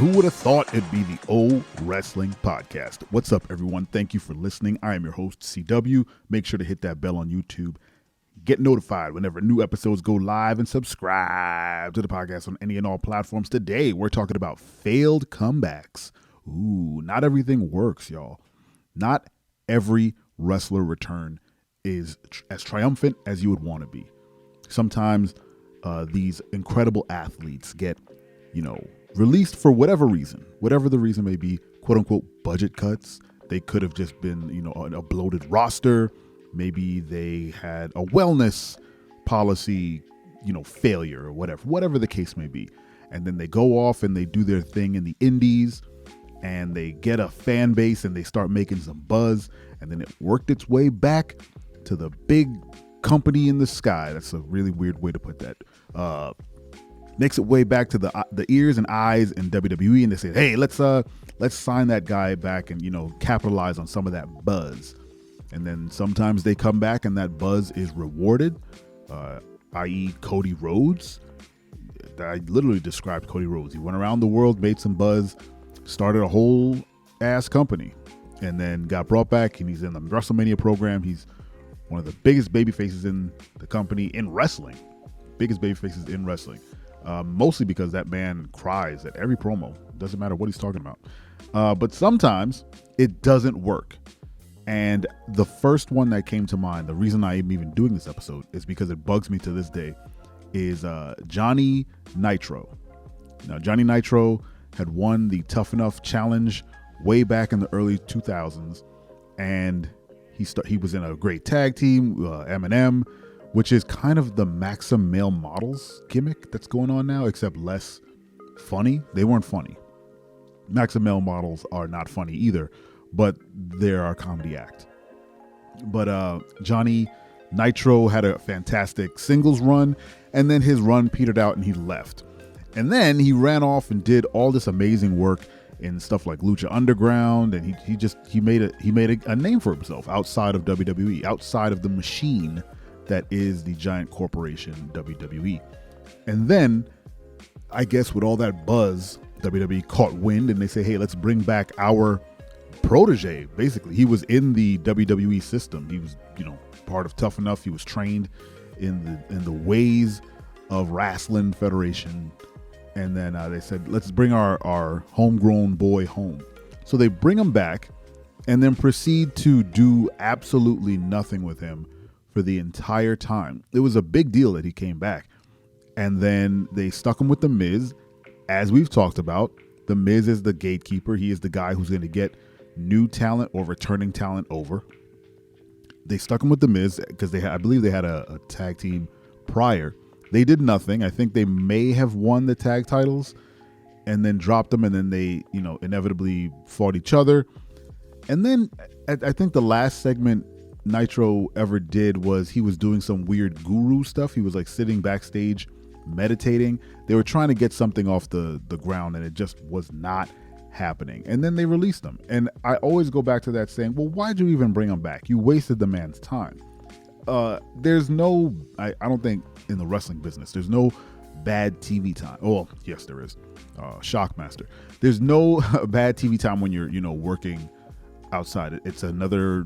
Who would have thought it'd be the O Wrestling Podcast? What's up, everyone? Thank you for listening. I am your host, CW. Make sure to hit that bell on YouTube. Get notified whenever new episodes go live and subscribe to the podcast on any and all platforms. Today, we're talking about failed comebacks. Ooh, not everything works, y'all. Not every wrestler return is as triumphant as you would want to be. Sometimes these incredible athletes get, released for whatever reason, whatever the reason may be, quote unquote, budget cuts. They could have just been, a bloated roster. Maybe they had a wellness policy, failure or whatever the case may be. And then they go off and they do their thing in the indies and they get a fan base and they start making some buzz. And then it worked its way back to the big company in the sky. That's a really weird way to put that. Makes it way back to the ears and eyes in WWE, and they say, "Hey, let's sign that guy back and capitalize on some of that buzz." And then sometimes they come back and that buzz is rewarded, i.e. Cody Rhodes. I literally described Cody Rhodes. He went around the world, made some buzz, started a whole ass company, and then got brought back, and he's in the WrestleMania program. He's one of the biggest baby faces in the company in wrestling. Biggest baby faces in wrestling. Mostly because that man cries at every promo. Doesn't matter what he's talking about. But sometimes it doesn't work. And the first one that came to mind, the reason I am even doing this episode is because it bugs me to this day, is Johnny Nitro. Now, Johnny Nitro had won the Tough Enough Challenge way back in the early 2000s. And he was in a great tag team, Eminem, which is kind of the Maxim Male Models gimmick that's going on now, except less funny. They weren't funny. Maxim Male Models are not funny either, but they're a comedy act. But Johnny Nitro had a fantastic singles run, and then his run petered out and he left. And then he ran off and did all this amazing work in stuff like Lucha Underground, and he made a name for himself outside of WWE, outside of the machine that is the giant corporation WWE. And then, I guess with all that buzz, WWE caught wind and they say, hey, let's bring back our protege. Basically, he was in the WWE system. He was, part of Tough Enough. He was trained in the ways of Wrestling Federation. And then they said, let's bring our homegrown boy home. So they bring him back and then proceed to do absolutely nothing with him for the entire time. It was a big deal that he came back. And then they stuck him with The Miz. As we've talked about, The Miz is the gatekeeper. He is the guy who's going to get new talent or returning talent over. They stuck him with The Miz because I believe they had a tag team prior. They did nothing. I think they may have won the tag titles and then dropped them, and then they, inevitably fought each other. And then I think the last segment Nitro ever did was he was doing some weird guru stuff. He was like sitting backstage meditating. They were trying to get something off the ground and it just was not happening. And then they released him. And I always go back to that saying, well, why'd you even bring him back? You wasted the man's time. There's no, I don't think in the wrestling business, there's no bad TV time. Oh, yes, there is. Shockmaster. There's no bad TV time when you're, working outside. It's another,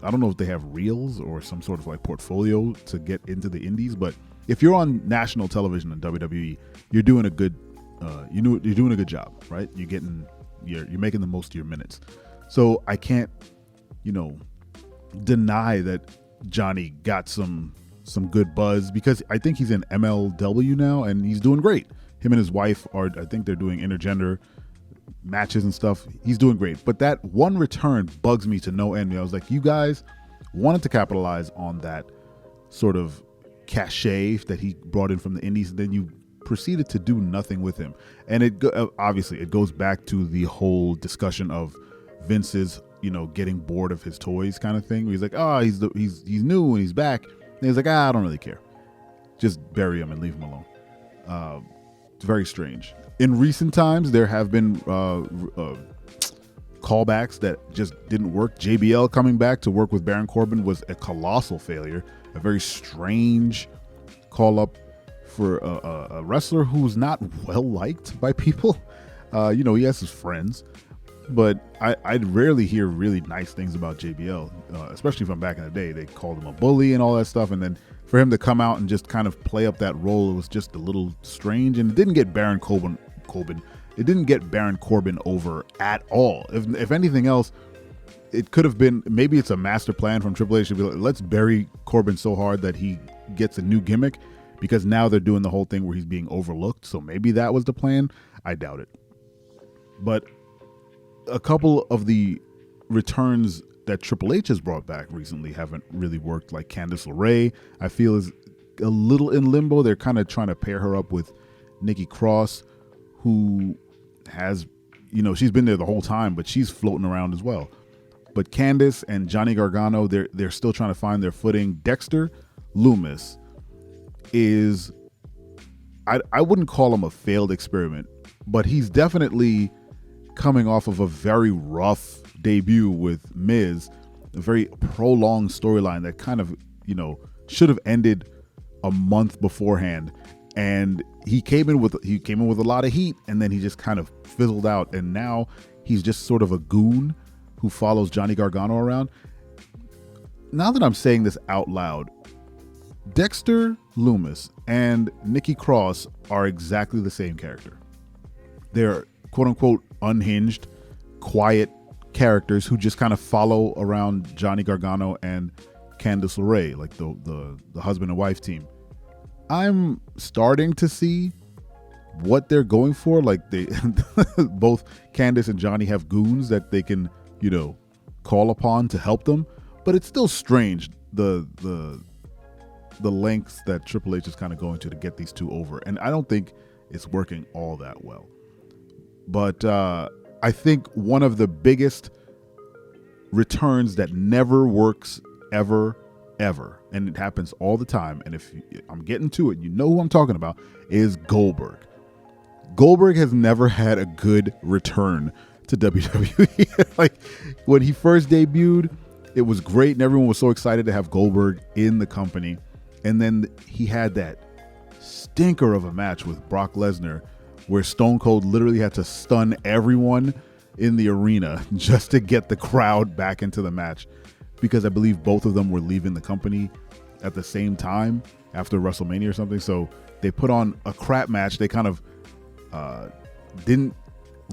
I don't know if they have reels or some sort of like portfolio to get into the indies, but if you're on national television in WWE, you're doing a good, you're doing a good job, right? You're making the most of your minutes. So I can't, deny that Johnny got some good buzz because I think he's in MLW now and he's doing great. Him and his wife I think they're doing intergender matches and stuff. He's doing great. But that one return bugs me to no end. I was like, you guys wanted to capitalize on that sort of cachet that he brought in from the indies, and then you proceeded to do nothing with him. And obviously it goes back to the whole discussion of Vince's, getting bored of his toys kind of thing. He's like, he's new and he's back. And he's like, I don't really care. Just bury him and leave him alone. It's very strange. In recent times, there have been callbacks that just didn't work. JBL coming back to work with Baron Corbin was a colossal failure. A very strange call up for a wrestler who's not well liked by people. He has his friends, but I'd rarely hear really nice things about JBL, especially from back in the day. They called him a bully and all that stuff, and then for him to come out and just kind of play up that role, it was just a little strange, and it didn't get Baron Corbin. It didn't get Baron Corbin over at all. If anything else, it could have been, maybe it's a master plan from Triple H to be like, let's bury Corbin so hard that he gets a new gimmick, because now they're doing the whole thing where he's being overlooked. So maybe that was the plan. I doubt it. But a couple of the returns that Triple H has brought back recently haven't really worked. Like Candice LeRae, I feel, is a little in limbo. They're kind of trying to pair her up with Nikki Cross, who has, she's been there the whole time, but she's floating around as well. But Candice and Johnny Gargano, they're still trying to find their footing. Dexter Lumis is, I wouldn't call him a failed experiment, but he's definitely coming off of a very rough debut with Miz, a very prolonged storyline that kind of, should have ended a month beforehand. And he came in with a lot of heat, and then he just kind of fizzled out. And now he's just sort of a goon who follows Johnny Gargano around. Now that I'm saying this out loud, Dexter Lumis and Nikki Cross are exactly the same character. They're quote unquote unhinged, quiet characters who just kind of follow around Johnny Gargano and Candice LeRae, like the husband and wife team. I'm starting to see what they're going for. Like they both Candice and Johnny have goons that they can, call upon to help them, but it's still strange the lengths that Triple H is kind of going to get these two over, and I don't think it's working all that well. But I think one of the biggest returns that never works ever, and it happens all the time, and if I'm getting to it, you know who I'm talking about, is Goldberg. Goldberg has never had a good return to WWE. Like when he first debuted, it was great and everyone was so excited to have Goldberg in the company. And then he had that stinker of a match with Brock Lesnar where Stone Cold literally had to stun everyone in the arena just to get the crowd back into the match, because I believe both of them were leaving the company at the same time after WrestleMania or something. So they put on a crap match. They kind of didn't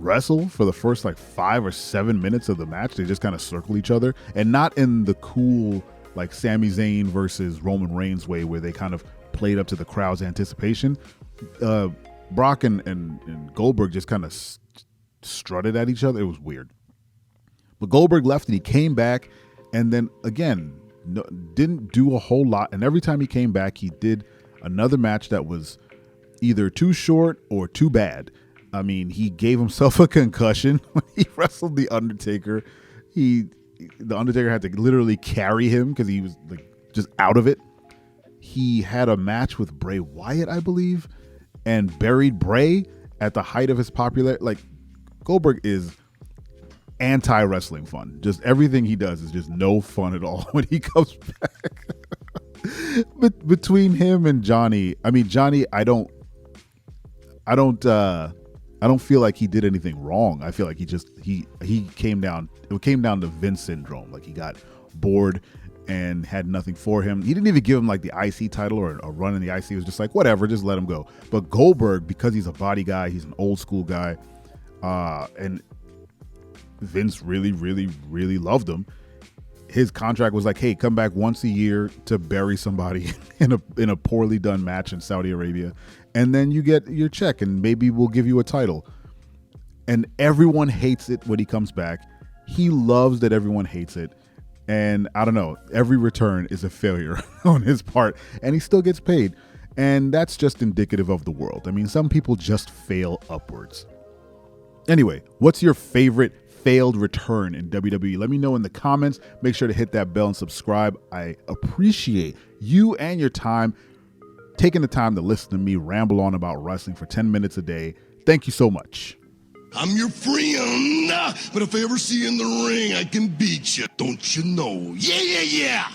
wrestle for the first like 5 or 7 minutes of the match. They just kind of circle each other, and not in the cool like Sami Zayn versus Roman Reigns way where they kind of played up to the crowd's anticipation. Brock and Goldberg just kind of strutted at each other. It was weird. But Goldberg left and he came back, and then again didn't do a whole lot. And every time he came back, he did another match that was either too short or too bad. I mean, he gave himself a concussion when he wrestled The Undertaker. The Undertaker had to literally carry him because he was like just out of it. He had a match with Bray Wyatt, I believe, and buried Bray at the height of his popularity. Like, Goldberg is anti-wrestling fun. Just everything he does is just no fun at all when he comes back. But between him and Johnny, I mean, Johnny, I don't feel like he did anything wrong. I feel like he came down. It came down to Vince syndrome. Like he got bored and had nothing for him. He didn't even give him like the IC title or a run in the IC. It was just like, whatever, just let him go. But Goldberg, because he's a body guy, he's an old school guy, and Vince really, really, really loved him. His contract was like, hey, come back once a year to bury somebody in a poorly done match in Saudi Arabia, and then you get your check, and maybe we'll give you a title. And everyone hates it when he comes back. He loves that everyone hates it. And I don't know, every return is a failure on his part, and he still gets paid. And that's just indicative of the world. I mean, some people just fail upwards. Anyway, what's your favorite failed return in WWE? Let me know in the comments. Make sure to hit that bell and subscribe. I appreciate you and your time, taking the time to listen to me ramble on about wrestling for 10 minutes a day. Thank you so much. I'm your friend, but if I ever see you in the ring, I can beat you. Don't you know? Yeah, yeah, yeah.